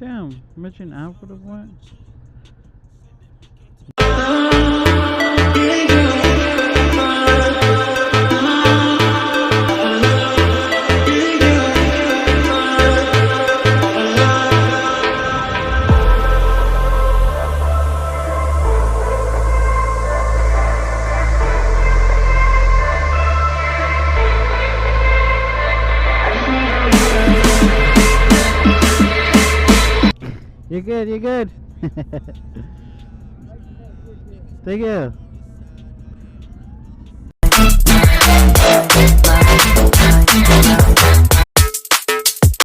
Damn, imagine I would have went. You're good, you're good. Thank you.